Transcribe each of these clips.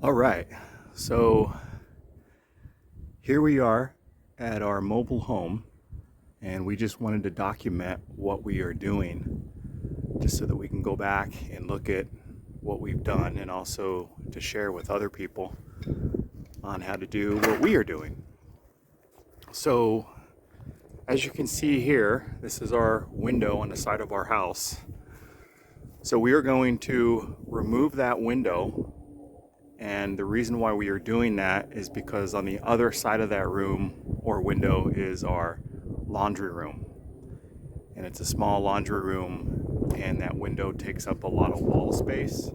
All right, so here we are at our mobile home, and we just wanted to document what we are doing just so that we can go back and look at what we've done and also to share with other people on how to do what we are doing. So, as you can see here, this is our window on the side of our house. So we are going to remove that window. And the reason why we are doing that is because on the other side of that room or window is our laundry room. And it's a small laundry room, and that window takes up a lot of wall space.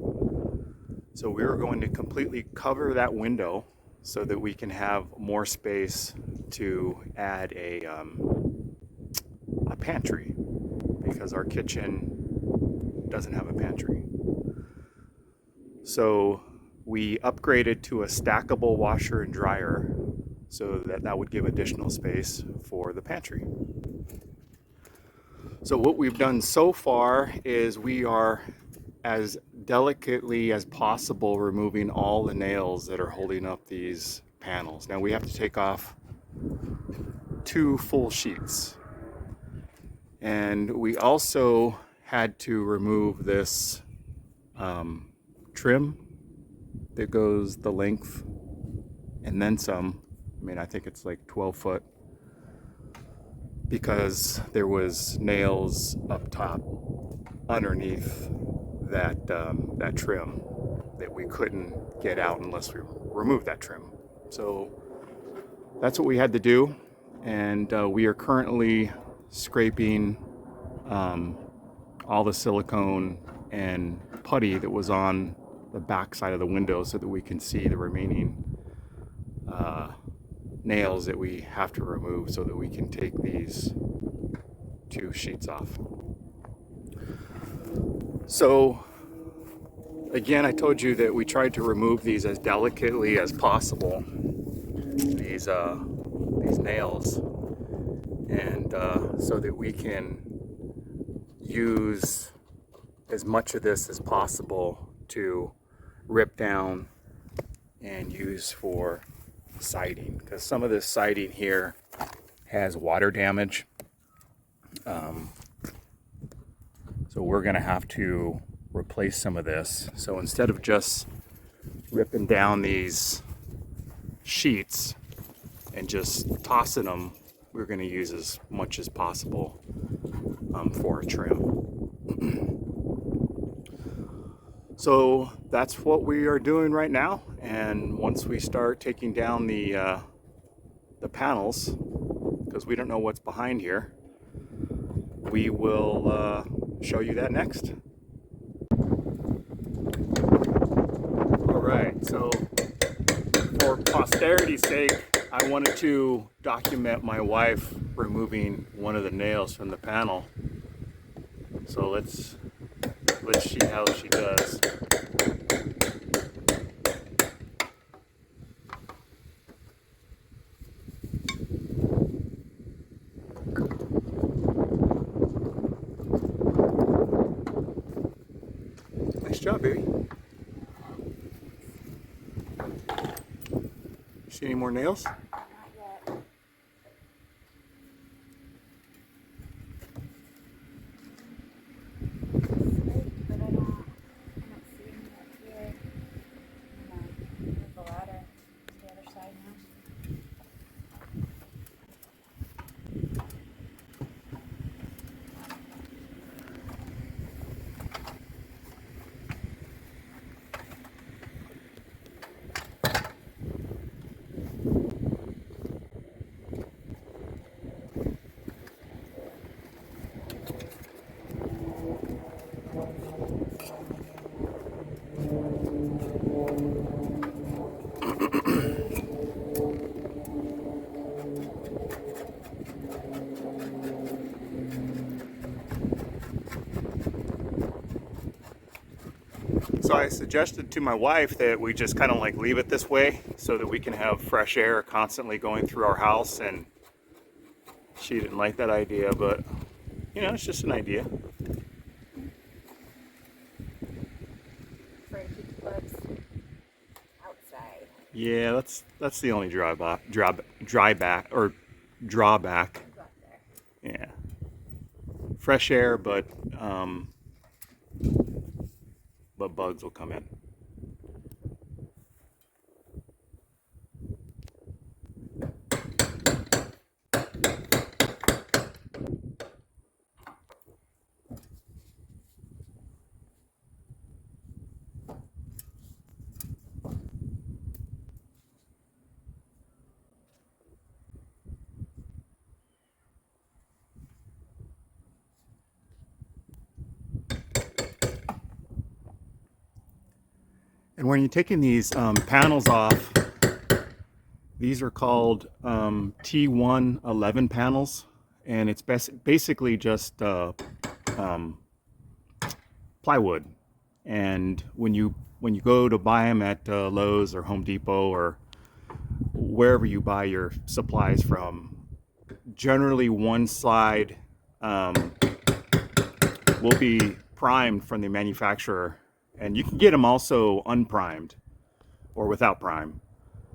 So we are going to completely cover that window so that we can have more space to add a pantry, because our kitchen doesn't have a pantry. So we upgraded to a stackable washer and dryer so that would give additional space for the pantry. So what we've done so far is we are as delicately as possible removing all the nails that are holding up these panels. Now we have to take off 2 full sheets. And we also had to remove this trim that goes the length and then some. I mean, I think it's like 12 foot, because there was nails up top underneath that trim that we couldn't get out unless we removed that trim. So that's what we had to do, and we are currently scraping all the silicone and putty that was on the back side of the window so that we can see the remaining nails that we have to remove so that we can take these 2 sheets off. So again, I told you that we tried to remove these as delicately as possible, these nails, and so that we can use as much of this as possible to rip down and use for siding, because some of this siding here has water damage. So we're going to have to replace some of this. So instead of just ripping down these sheets and just tossing them, we're going to use as much as possible for a trim. So that's what we are doing right now, and once we start taking down the panels, because we don't know what's behind here, we will show you that next. All right, so for posterity's sake, I wanted to document my wife removing one of the nails from the panel. So let's see how she does. Nice job, baby. See any more nails? So I suggested to my wife that we just kind of like leave it this way so that we can have fresh air constantly going through our house, and she didn't like that idea, but you know, it's just an idea. Afraid to keep bugs Yeah, that's the only drawback. Drawback. Yeah, fresh air, but bugs will come in. And when you're taking these panels off, these are called T111 panels, and it's basically just plywood. And when you go to buy them at Lowe's or Home Depot or wherever you buy your supplies from, generally one side will be primed from the manufacturer, and you can get them also unprimed or without prime.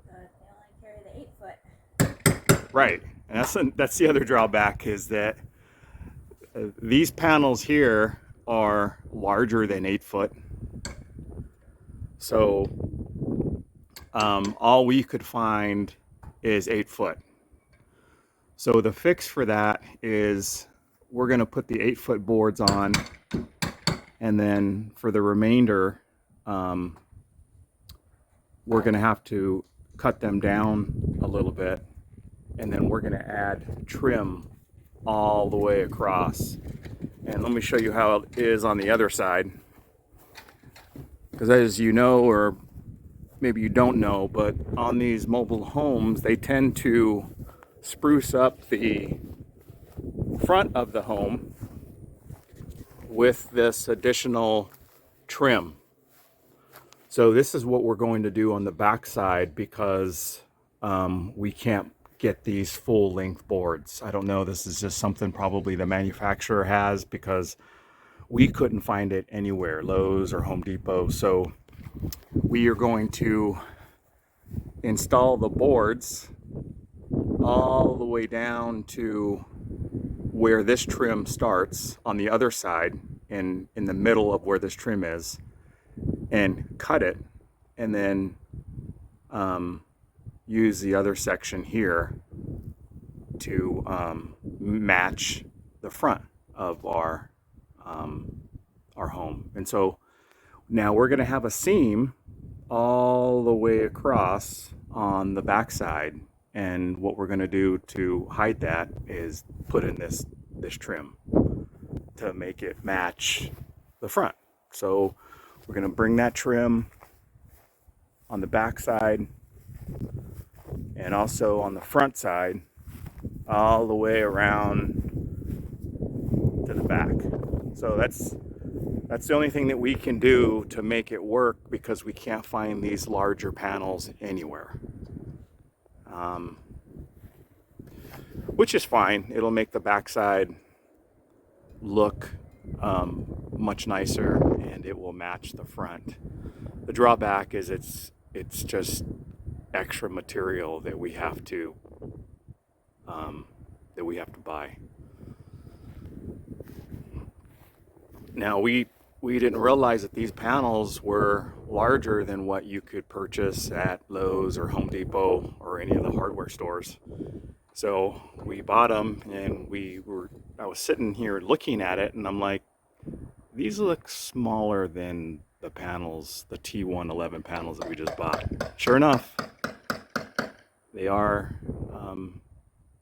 They only carry the 8-foot. Right, and that's the other drawback, is that these panels here are larger than 8 foot. So all we could find is 8 foot. So the fix for that is we're going to put the 8 foot boards on, and then for the remainder, we're going to have to cut them down a little bit, and then we're going to add trim all the way across. And let me show you how it is on the other side, because as you know, or maybe you don't know, but on these mobile homes, they tend to spruce up the front of the home with this additional trim. So this is what we're going to do on the back side, because we can't get these full length boards. I don't know, this is just something probably the manufacturer has, because we couldn't find it anywhere, Lowe's or Home Depot. So we are going to install the boards all the way down to where this trim starts on the other side, in the middle of where this trim is, and cut it, and then use the other section here to match the front of our home. And so now we're going to have a seam all the way across on the back side, and what we're going to do to hide that is put in this trim to make it match the front. So we're going to bring that trim on the back side and also on the front side all the way around to the back. So that's the only thing that we can do to make it work, because we can't find these larger panels anywhere. Which is fine. It'll make the backside look much nicer, and it will match the front. The drawback is it's just extra material that we have to buy. Now we didn't realize that these panels were larger than what you could purchase at Lowe's or Home Depot or any of the hardware stores. So we bought them, and I was sitting here looking at it, and I'm like, these look smaller than the panels, the T111 panels that we just bought. Sure enough, they are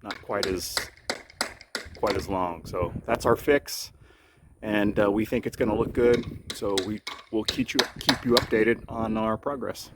not quite as long. So that's our fix, and we think it's going to look good. So we'll keep you updated on our progress.